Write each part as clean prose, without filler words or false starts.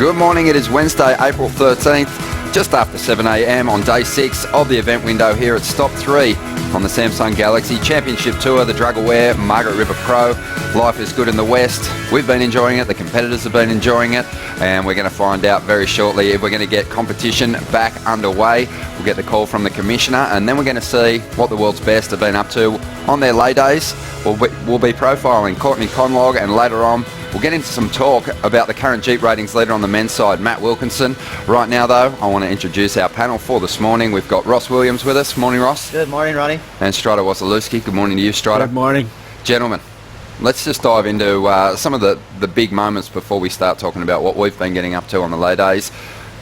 Good morning, it is Wednesday, April 13th, just after 7 a.m. on day 6 of the event window here at Stop 3 on the Samsung Galaxy Championship Tour, the Drug Aware Margaret River Pro. Life is good in the West. We've been enjoying it, the competitors have been enjoying it, and we're going to find out very shortly if we're going to get competition back underway. We'll get the call from the Commissioner, and then we're going to see what the world's best have been up to on their lay days. We'll be profiling Courtney Conlogue, and later on we'll get into some talk about the current Jeep ratings leader on the men's side, Matt Wilkinson. Right now, though, I want to introduce our panel for this morning. We've got Ross Williams with us. Morning, Ross. Good morning, Ronnie. And Strider Wasilewski. Good morning to you, Strider. Good morning. Gentlemen, let's just dive into some of the big moments before we start talking about what we've been getting up to on the lay days.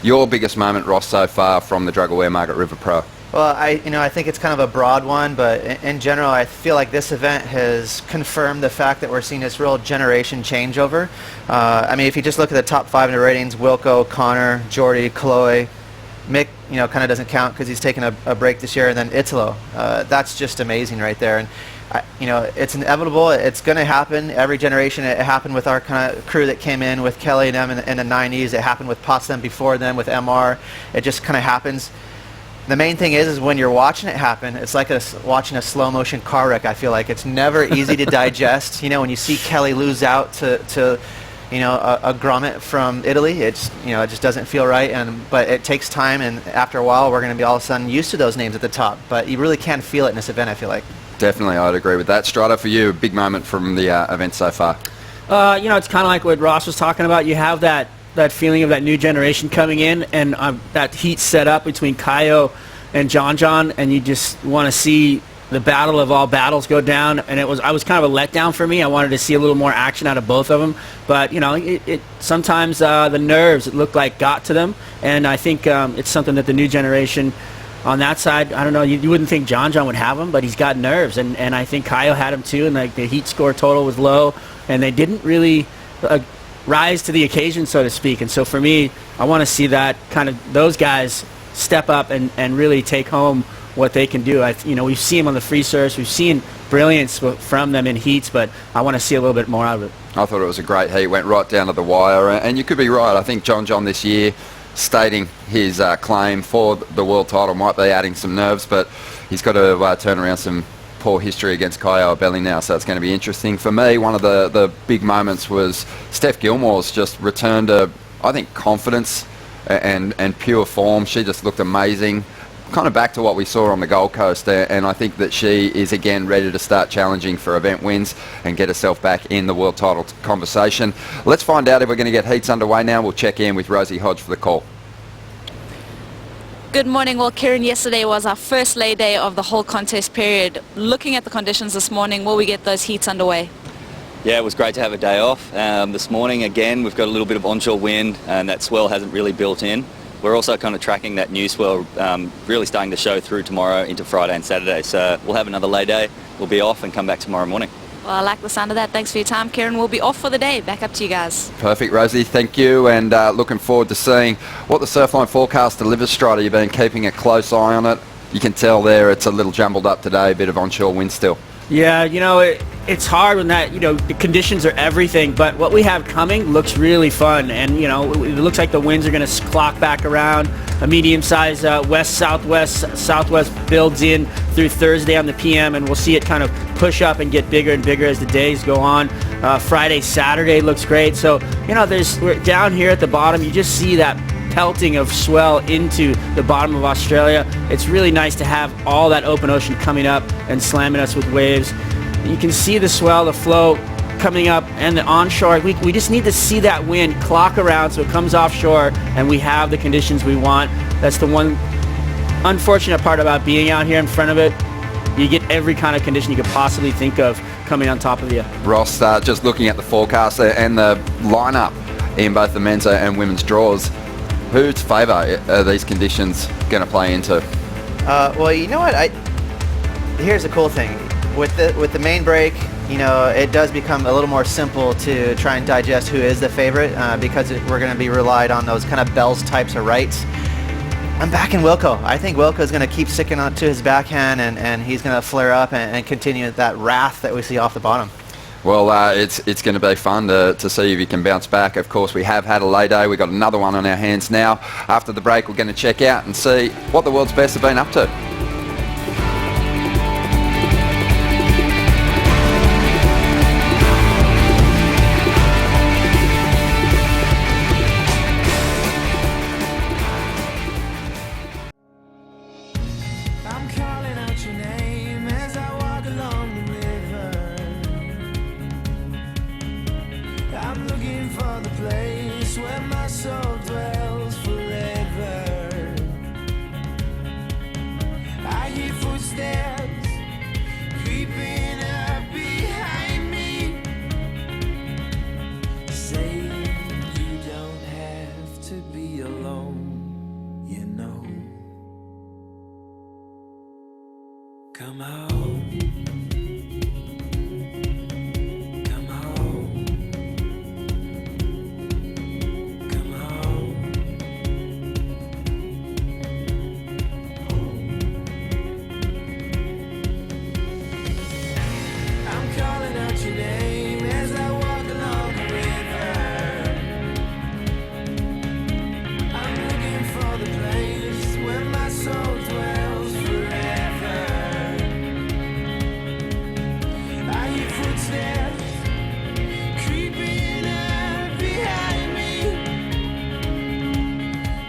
Your biggest moment, Ross, so far from the Drug Aware Margaret River Pro? Well, I think it's kind of a broad one, but in general, I feel like this event has confirmed the fact that we're seeing this real generation changeover. I mean, if you just look at the top 5 in the ratings, Wilko, Connor, Jordy, Chloe, Mick, kind of doesn't count because he's taken a break this year, and then Italo. That's just amazing right there. And it's inevitable. It's going to happen. Every generation. It happened with our kind of crew that came in with Kelly and them in the 90s. It happened with Potsdam before them with MR. It just kind of happens. The main thing is when you're watching it happen, it's like watching a slow motion car wreck. I feel like it's never easy to digest. When you see Kelly lose out to a grommet from Italy, it just doesn't feel right. But it takes time, and after a while, we're going to be all of a sudden used to those names at the top. But you really can feel it in this event, I feel like. Definitely, I'd agree with that. Strider, for you, a big moment from the event so far. It's kind of like what Ross was talking about. You have that feeling of that new generation coming in, and that heat set up between Kayo and John, and you just want to see the battle of all battles go down. And I was kind of a letdown for me. I wanted to see a little more action out of both of them, but it sometimes the nerves, it looked like, got to them, and I think it's something that the new generation on that side, I don't know, you wouldn't think John would have him, but he's got nerves, and I think Kayo had him too, and like the heat score total was low, and they didn't really rise to the occasion, so to speak. And so for me, I want to see that kind of those guys step up and really take home what they can do. We've seen them on the free surfs, we've seen brilliance from them in heats, but I want to see a little bit more out of it. I thought it was a great heat, went right down to the wire, and you could be right. I think John this year, stating his claim for the world title, might be adding some nerves, but he's got to turn around some poor history against Kayo Abelli now, so it's going to be interesting. For me, one of the big moments was Steph Gilmore's just return to, I think, confidence and pure form. She just looked amazing, kind of back to what we saw on the Gold Coast, and I think that she is again ready to start challenging for event wins and get herself back in the world title conversation. Let's find out if we're going to get heats underway now. We'll check in with Rosie Hodge for the call. Good morning. Well, Kieran, yesterday was our first lay day of the whole contest period. Looking at the conditions this morning, will we get those heats underway? Yeah, it was great to have a day off. This morning, again, we've got a little bit of onshore wind, and that swell hasn't really built in. We're also kind of tracking that new swell really starting to show through tomorrow into Friday and Saturday. So we'll have another lay day, we'll be off and come back tomorrow morning. Well, I like the sound of that. Thanks for your time, Kieran. We'll be off for the day. Back up to you guys. Perfect, Rosie. Thank you, and looking forward to seeing what the Surfline forecast delivers, Strider. You've been keeping a close eye on it. You can tell there it's a little jumbled up today, a bit of onshore wind still. Yeah, it's hard when the conditions are everything, but what we have coming looks really fun, and it looks like the winds are going to clock back around. A medium-sized west-southwest builds in through Thursday on the PM, and we'll see it kind of push up and get bigger and bigger as the days go on. Friday, Saturday looks great. So we're down here at the bottom. You just see that pelting of swell into the bottom of Australia. It's really nice to have all that open ocean coming up and slamming us with waves. You can see the swell, the flow coming up, and the onshore. We just need to see that wind clock around so it comes offshore and we have the conditions we want. That's the one unfortunate part about being out here in front of it. You get every kind of condition you could possibly think of coming on top of you. Ross, just looking at the forecast and the lineup in both the men's and women's draws, whose favour are these conditions going to play into? Well, you know what? Here's the cool thing. With the main break, it does become a little more simple to try and digest who is the favorite because we're going to be relied on those kind of bells types of rights. I'm back in Wilko. I think Wilko is going to keep sticking on to his backhand, and he's going to flare up and continue that wrath that we see off the bottom. Well, it's going to be fun to see if you can bounce back. Of course, we have had a lay day. We've got another one on our hands now. After the break, we're going to check out and see what the world's best have been up to. I'm calling out your name as I walk along the river. I'm looking for the place where my soul dwells forever. I hear footsteps creeping up behind me, saying you don't have to be alone, you know. Come home. Come home. Come home. I'm calling out your name as I walk along the river. I'm looking for the place where my soul dwells forever. I hear footsteps creeping up behind me,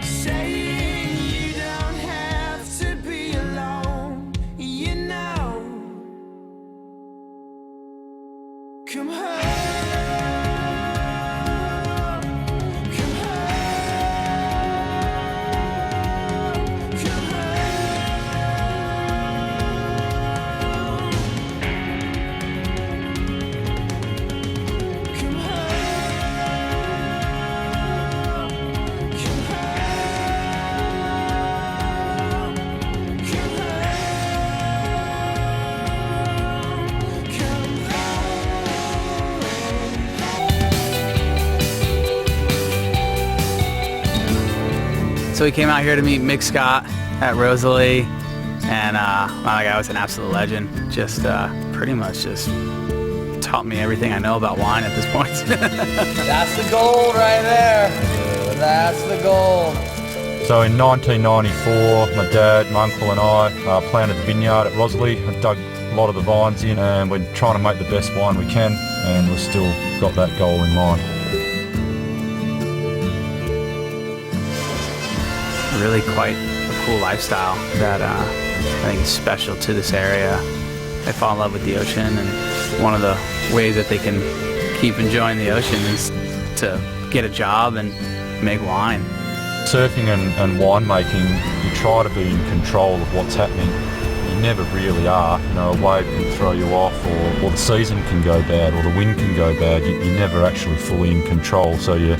saying you don't have to be alone, you know. Come home. Come home. Come home. Come home. Come home. Come home. Come So we came out here to meet Mick Scott at Rosalie, and wow, that guy was an absolute legend. Just pretty much just taught me everything I know about wine at this point. That's the gold right there. That's the gold. So in 1994, my dad, my uncle and I planted the vineyard at Rosalie and dug a lot of the vines in, and we're trying to make the best wine we can, and we've still got that goal in mind. Really quite a cool lifestyle that I think is special to this area. They fall in love with the ocean, and one of the ways that they can keep enjoying the ocean is to get a job and make wine. Surfing and winemaking, you try to be in control of what's happening. You never really are. You know, a wave can throw you off, or the season can go bad, or the wind can go bad. You're never actually fully in control, so you're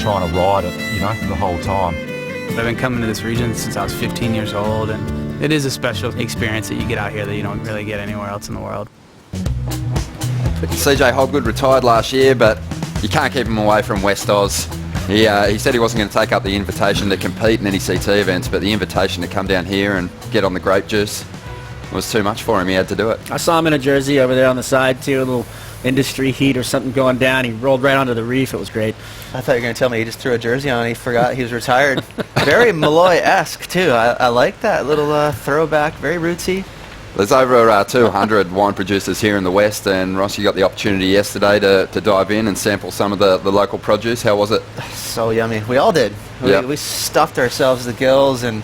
trying to ride it, you know, the whole time. I've been coming to this region since I was 15 years old, and it is a special experience that you get out here that you don't really get anywhere else in the world. CJ Hogwood retired last year, but you can't keep him away from West Oz. He said he wasn't going to take up the invitation to compete in any CT events, but the invitation to come down here and get on the grape juice was too much for him. He had to do it. I saw him in a jersey over there on the side too, a little industry heat or something going down. He rolled right onto the reef. It was great. I thought you were going to tell me he just threw a jersey on and he forgot he was retired. Very Malloy-esque, too. I like that little throwback, very rootsy. There's over 200 wine producers here in the West, and Ross, you got the opportunity yesterday to dive in and sample some of the local produce. How was it? So yummy. We all did. Yep. We stuffed ourselves to the gills and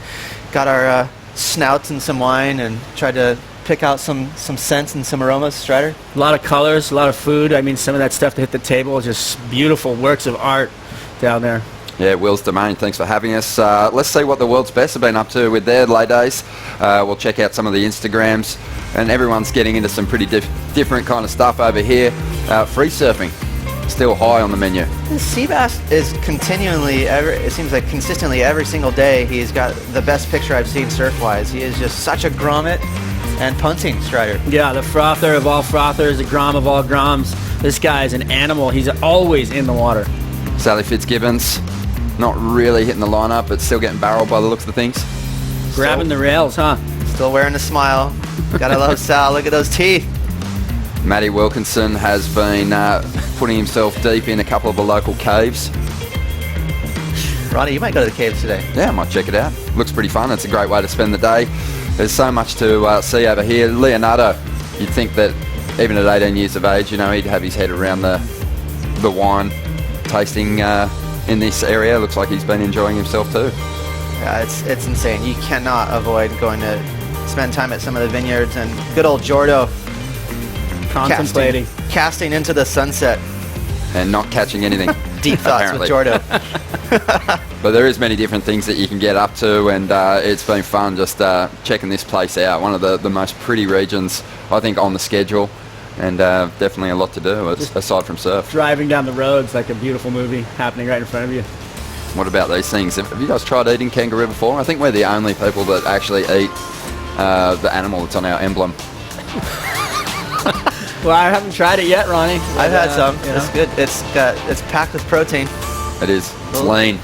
got our snouts in some wine and tried to pick out some scents and some aromas. Strider? A lot of colors, a lot of food. I mean, some of that stuff to hit the table is just beautiful works of art down there. Yeah, Will's Domain, thanks for having us. Let's see what the world's best have been up to with their lay days. We'll check out some of the Instagrams, and everyone's getting into some pretty different kind of stuff over here. Free surfing, still high on the menu. The sea bass is continually, it seems like consistently every single day, he's got the best picture I've seen surf-wise. He is just such a grommet and punting strider. Yeah, the frother of all frothers, the grom of all groms. This guy is an animal. He's always in the water. Sally Fitzgibbons, not really hitting the lineup, but still getting barreled by the looks of things. Grabbing the rails, huh? Still wearing a smile. Gotta love Sal. Look at those teeth. Matty Wilkinson has been putting himself deep in a couple of the local caves. Ronnie, you might go to the caves today. Yeah, I might check it out. Looks pretty fun. It's a great way to spend the day. There's so much to see over here. Leonardo, you'd think that even at 18 years of age, you know, he'd have his head around the wine tasting in this area. Looks like he's been enjoying himself too. Yeah, it's insane. You cannot avoid going to spend time at some of the vineyards, and good old Jordo Contemplating. casting into the sunset. And not catching anything. Deep thoughts apparently. with Jordo. But there is many different things that you can get up to, and it's been fun just checking this place out. One of the most pretty regions, I think, on the schedule, and definitely a lot to do aside from surf. Driving down the roads like a beautiful movie happening right in front of you. What about these things? Have you guys tried eating kangaroo before? I think we're the only people that actually eat the animal that's on our emblem. Well, I haven't tried it yet, Ronnie. I've had some. You know. It's good. It's packed with protein. It is. It's lean.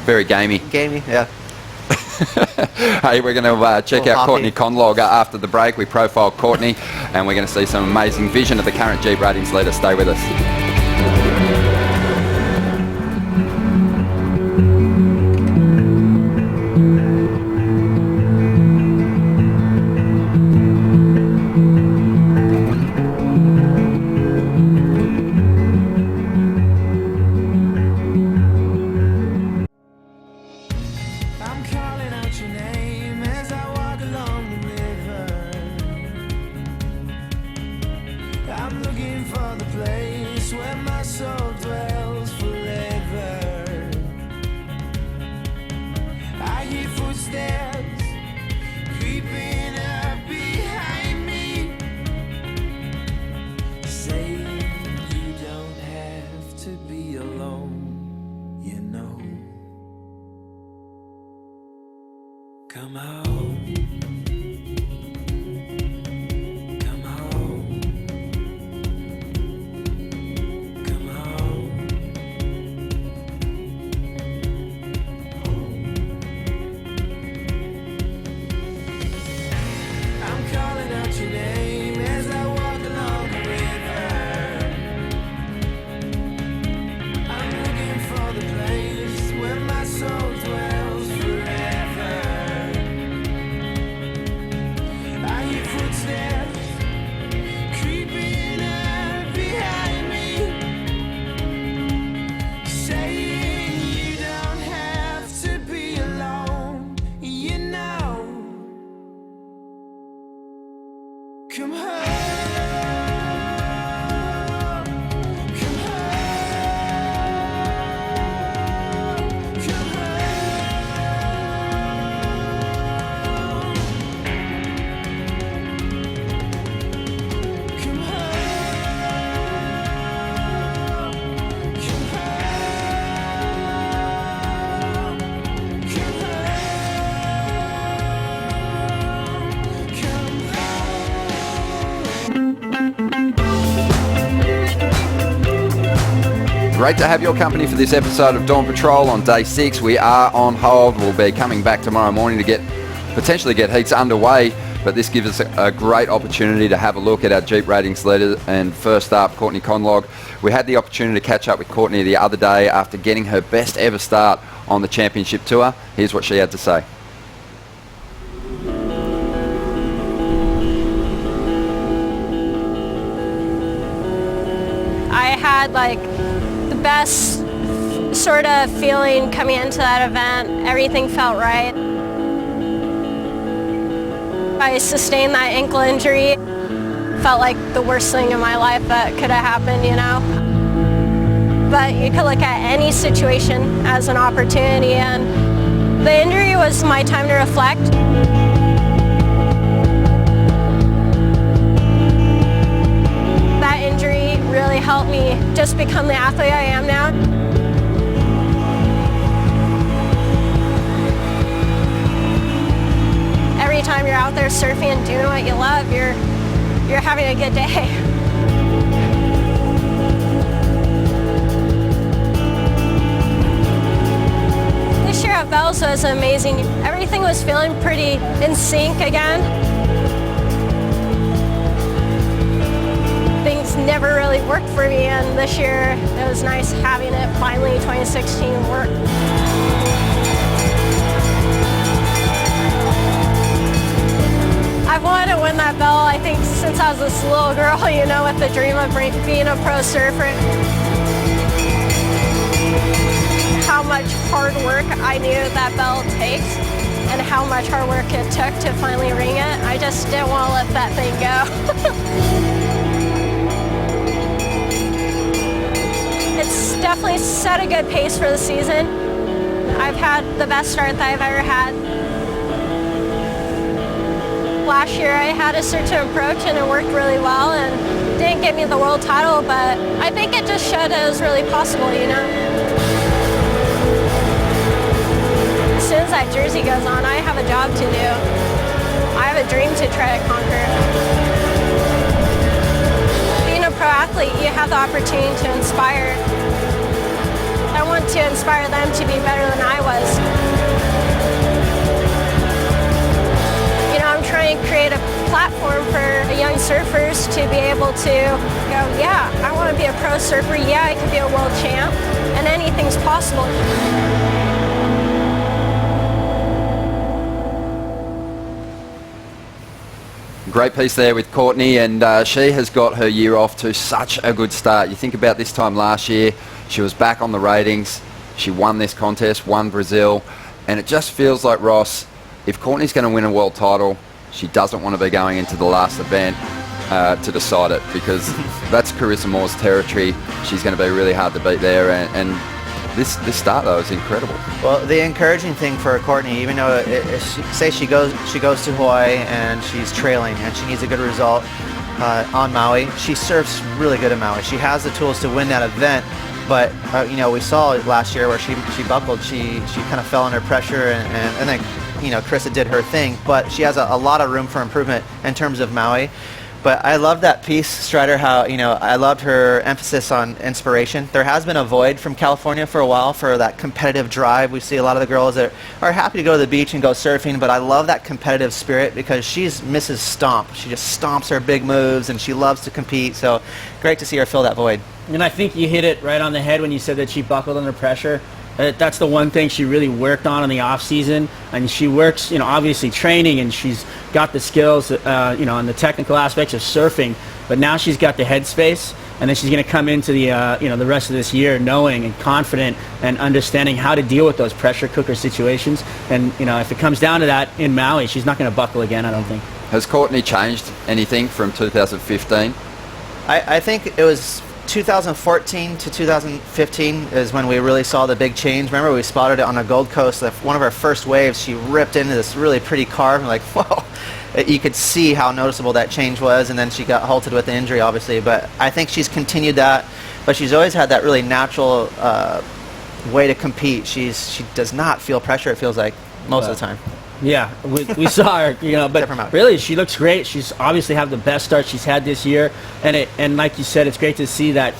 Very gamey. Gamey, yeah. Hey, we're going to check out Courtney Conlogue after the break. We profile Courtney, and we're going to see some amazing vision of the current Jeep ratings leader. Stay with us. I'm calling out your name as I walk along the river. I'm looking for the place where my soul dwells forever. I hear footsteps creeping up behind me, saying you don't have to be alone, you know. Come home. Come home. Come home. I'm calling out your name as I walk along the river. I'm looking for the place where my soul dwells forever. I hear footsteps creeping up behind me, saying you don't have to be alone, you know. Come home. Come home. Come home. Come home. Come Great to have your company for this episode of Dawn Patrol on day 6. We are on hold. We'll be coming back tomorrow morning to potentially get heats underway, but this gives us a great opportunity to have a look at our Jeep ratings leader. And first up, Courtney Conlogue. We had the opportunity to catch up with Courtney the other day after getting her best ever start on the championship tour. Here's what she had to say. I had like the best sort of feeling coming into that event. Everything felt right. I sustained that ankle injury. Felt like the worst thing in my life that could have happened, you know. But you could look at any situation as an opportunity, and the injury was my time to reflect. That injury really helped me just become the athlete I am now. Every time you're out there surfing and doing what you love, you're having a good day. This year at Bells was amazing. Everything was feeling pretty in sync again. never really worked for me, and this year it was nice having it finally 2016 work. I've wanted to win that belt, I think, since I was this little girl, you know, with the dream of being a pro surfer. How much hard work I knew that belt takes and how much hard work it took to finally ring it. I just didn't want to let that thing go. It's definitely set a good pace for the season. I've had the best start that I've ever had. Last year I had a certain approach and it worked really well and didn't get me the world title, but I think it just showed it was really possible, you know. As soon as that jersey goes on, I have a job to do. I have a dream to try to conquer. Being a pro athlete, you have the opportunity to inspire. I want to inspire them to be better than I was. You know, I'm trying to create a platform for young surfers to be able to go, yeah, I want to be a pro surfer. Yeah, I could be a world champ, and anything's possible. Great piece there with Courtney, and she has got her year off to such a good start. You think about this time last year, she was back on the ratings, she won this contest, won Brazil, and it just feels like, Ross, if Courtney's going to win a world title, she doesn't want to be going into the last event to decide it, because that's Carissa Moore's territory. She's going to be really hard to beat there, and this start though is incredible. Well, the encouraging thing for Courtney, even though she goes to Hawaii and she's trailing and she needs a good result on Maui, she surfs really good at Maui. She has the tools to win that event, but you know, we saw last year where she buckled. She kind of fell under pressure, and then, you know, Carissa did her thing, but she has a lot of room for improvement in terms of Maui. But I love that piece, Strider, how, you know, I loved her emphasis on inspiration. There has been a void from California for a while for that competitive drive. We see a lot of the girls that are happy to go to the beach and go surfing, but I love that competitive spirit because she's Mrs. Stomp. She just stomps her big moves and she loves to compete. So great to see her fill that void. And I think you hit it right on the head when you said that she buckled under pressure. That's the one thing she really worked on in the off season, and she works, you know, obviously training, and she's got the skills, you know, and the technical aspects of surfing. But now she's got the headspace, and then she's going to come into the, you know, the rest of this year knowing and confident and understanding how to deal with those pressure cooker situations. And you know, if it comes down to that in Maui, she's not going to buckle again, I don't think. Has Courtney changed anything from 2015? I think it was 2014 to 2015 is when we really saw the big change. Remember, we spotted it on the Gold Coast. One of our first waves, she ripped into this really pretty carve, and like, whoa. You could see how noticeable that change was, and then she got halted with the injury, obviously. But I think she's continued that, but she's always had that really natural way to compete. She does not feel pressure, it feels like, most of the time. Yeah, we saw her, you know, but really she looks great. She's obviously had the best start she's had this year, and like you said, it's great to see that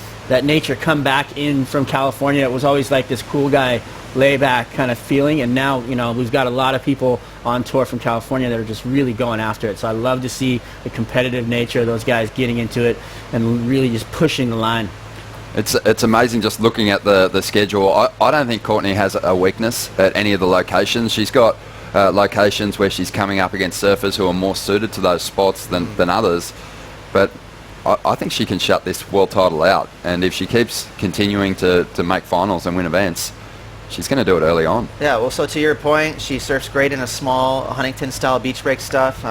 nature come back in from California. It was always like this cool guy, layback kind of feeling, and now, you know, we've got a lot of people on tour from California that are just really going after it. So I love to see the competitive nature of those guys getting into it and really just pushing the line. It's amazing just looking at the schedule. I don't think Courtney has a weakness at any of the locations. She's got locations where she's coming up against surfers who are more suited to those spots than others, but I think she can shut this world title out, and if she keeps continuing to make finals and win events, she's going to do it early on. Yeah, well, so to your point, she surfs great in a small Huntington-style beach break stuff.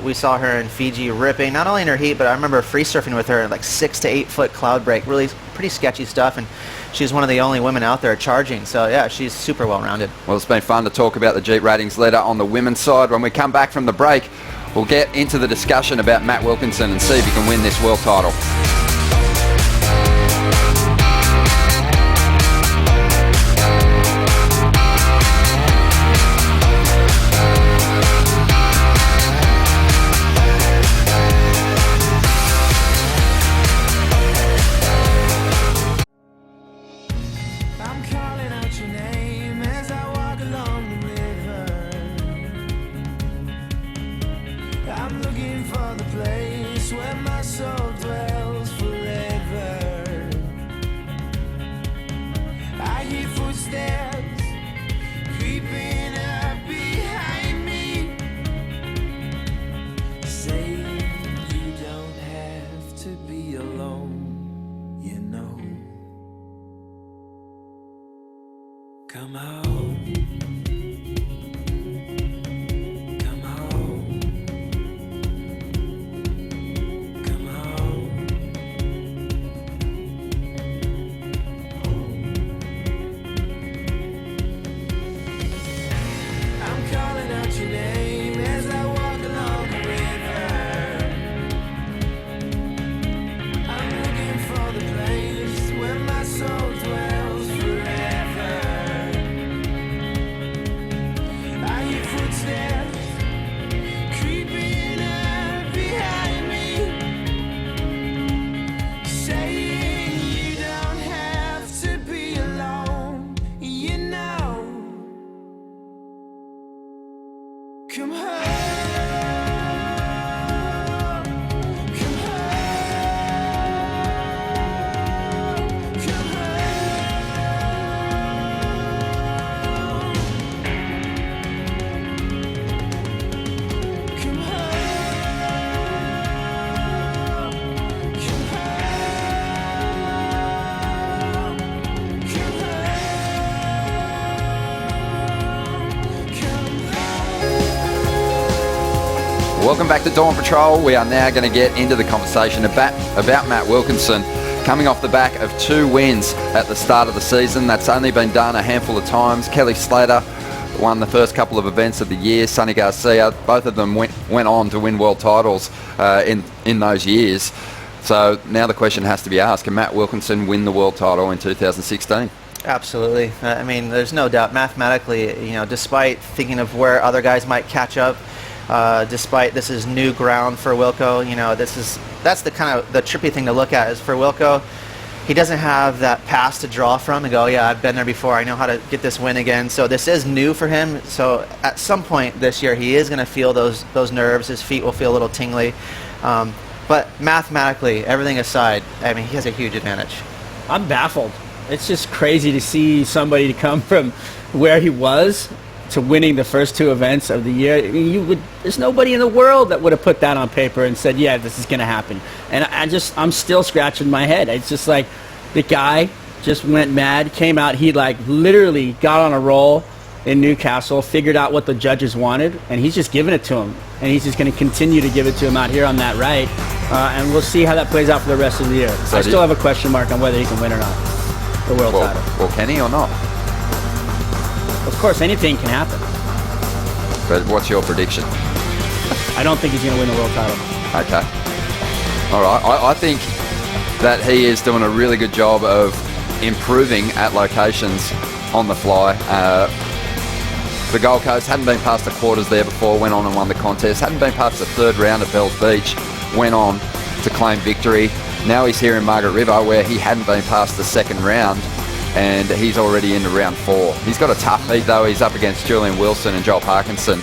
We saw her in Fiji ripping, not only in her heat, but I remember free surfing with her, like 6 to 8 foot cloud break, really pretty sketchy stuff, and she's one of the only women out there charging. So yeah, she's super well-rounded. Well, it's been fun to talk about the Jeep ratings leader on the women's side. When we come back from the break, we'll get into the discussion about Matt Wilkinson and see if he can win this world title. I'm calling out your name as I walk along the river. I'm looking for the place where my soul dwells. Come home. Come home. Come home. I'm calling out your name as I walk along the river. I'm looking for the place where my soul dwells forever. I hear footsteps creeping up behind me, saying you don't have to be alone, you know. Come home. Come home. Come home. Come home. Come home. Come Welcome back to Dawn Patrol. We are now going to get into the conversation about Matt Wilkinson, coming off the back of 2 wins at the start of the season. That's only been done a handful of times. Kelly Slater won the first couple of events of the year. Sonny Garcia, both of them went on to win world titles in those years. So now the question has to be asked, can Matt Wilkinson win the world title in 2016? Absolutely. I mean, there's no doubt mathematically, you know, despite thinking of where other guys might catch up, despite this is new ground for Wilko, you know, that's the kind of the trippy thing to look at is for Wilko, he doesn't have that past to draw from and go, yeah, I've been there before, I know how to get this win again. So this is new for him. So at some point this year he is going to feel those nerves. His feet will feel a little tingly. But mathematically, everything aside, I mean, he has a huge advantage. I'm baffled. It's just crazy to see somebody to come from where he was to winning the first 2 events of the year. I mean, there's nobody in the world that would have put that on paper and said, yeah, this is going to happen. And I'm still scratching my head. It's just like the guy just went mad, came out, he like literally got on a roll in Newcastle, figured out what the judges wanted, and he's just giving it to him. And he's just going to continue to give it to him out here on that right. And we'll see how that plays out for the rest of the year. So I still have a question mark on whether he can win or not, the world title. Well, can he or not? Of course, anything can happen. But what's your prediction? I don't think he's going to win the world title. Okay. All right. I think that he is doing a really good job of improving at locations on the fly. The Gold Coast hadn't been past the quarters there before, went on and won the contest. Hadn't been past the 3rd round at Bells Beach, went on to claim victory. Now he's here in Margaret River where he hadn't been past the 2nd round, and he's already into round 4. He's got a tough heat though. He's up against Julian Wilson and Joel Parkinson,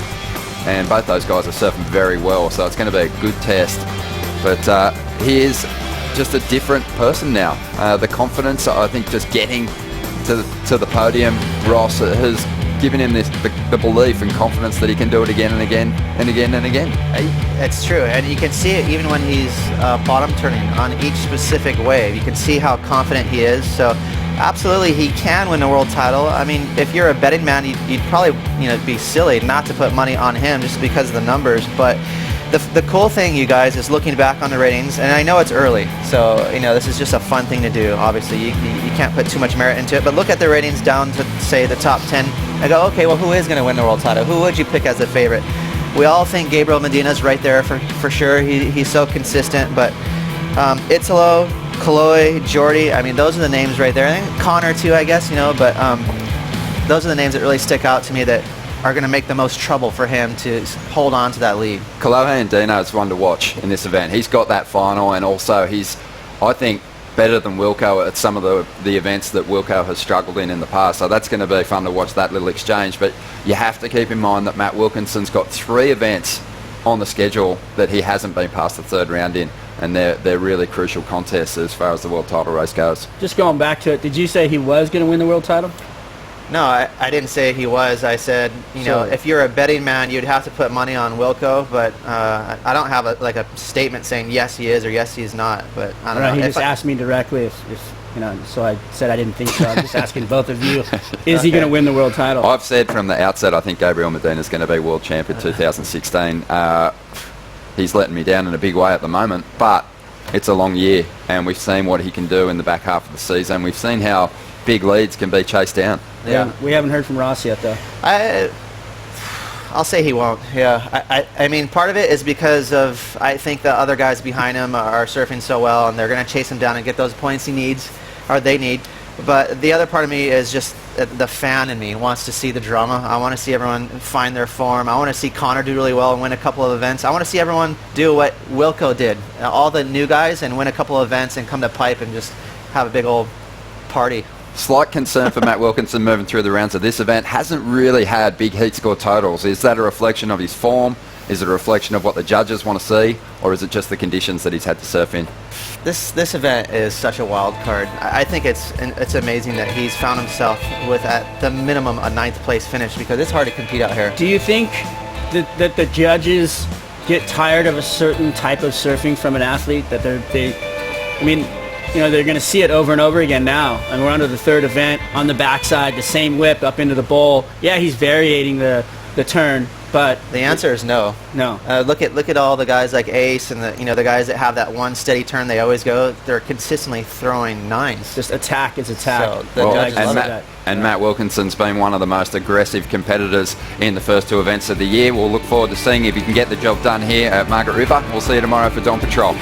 and both those guys are surfing very well, so it's going to be a good test. But he is just a different person now. The confidence, I think, just getting to the podium, Ross, has given him the belief and confidence that he can do it again and again and again and again. It's true, and you can see it even when he's bottom turning on each specific wave. You can see how confident he is. So absolutely he can win the world title. I mean, if you're a betting man, you'd probably be silly not to put money on him just because of the numbers. But the cool thing, you guys, is looking back on the ratings, and I know it's early, so this is just a fun thing to do. Obviously, you can't put too much merit into it, but look at the ratings down to, say, the top 10. I go, okay, well, who is going to win the world title? Who would you pick as the favorite? We all think Gabriel Medina's right there for sure. He's so consistent, but Italo, Kaloy, Jordy, I mean, those are the names right there. I think Connor too, I guess, but those are the names that really stick out to me that are going to make the most trouble for him to hold on to that lead. Kalohe and Dino is one to watch in this event. He's got that final, and also he's, I think, better than Wilko at some of the events that Wilko has struggled in the past. So that's going to be fun to watch that little exchange. But you have to keep in mind that Matt Wilkinson's got 3 events on the schedule that he hasn't been past the 3rd round in, and they're really crucial contests as far as the world title race goes. Just going back to it, did you say he was going to win the world title? No, I didn't say he was. I said, you know, if you're a betting man, you'd have to put money on Wilko, but I don't have a statement saying yes he is or yes he's not. But I don't know. He just asked me directly if you know, so I said I didn't think so. I'm just asking both of you, is he going to win the world title? I've said from the outset I think Gabriel Medina is going to be world champion 2016. He's letting me down in a big way at the moment, but it's a long year, and we've seen what he can do in the back half of the season. We've seen how big leads can be chased down. Yeah, we haven't heard from Ross yet, though. I'll say he won't. Yeah, I mean, part of it is because of I think the other guys behind him are surfing so well, and they're going to chase him down and get those points he needs, or they need. But the other part of me is just the fan in me wants to see the drama. I want to see everyone find their form. I want to see Connor do really well and win a couple of events. I want to see everyone do what Wilko did, all the new guys, and win a couple of events and come to Pipe and just have a big old party. Slight concern for Matt Wilkinson moving through the rounds of this event. Hasn't really had big heat score totals. Is that a reflection of his form? Is it a reflection of what the judges want to see? Or is it just the conditions that he's had to surf in? This event is such a wild card. I think it's amazing that he's found himself with, at the minimum, a 9th place finish, because it's hard to compete out here. Do you think that the judges get tired of a certain type of surfing from an athlete? That I mean, you know, they're going to see it over and over again now. And we're under the 3rd event on the backside, the same whip up into the bowl. Yeah, he's variating the turn, but the answer is no. No. Look at all the guys like Ace and the guys that have that one steady turn they always go. They're consistently throwing 9s. Just attack is attack. So the judges love that. And Matt Wilkinson's been one of the most aggressive competitors in the first 2 events of the year. We'll look forward to seeing if he can get the job done here at Margaret River. We'll see you tomorrow for Dawn Patrol.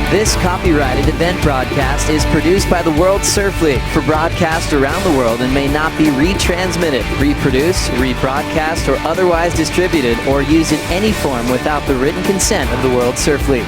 This copyrighted event broadcast is produced by the World Surf League for broadcast around the world and may not be retransmitted, reproduced, rebroadcast, or otherwise distributed or used in any form without the written consent of the World Surf League.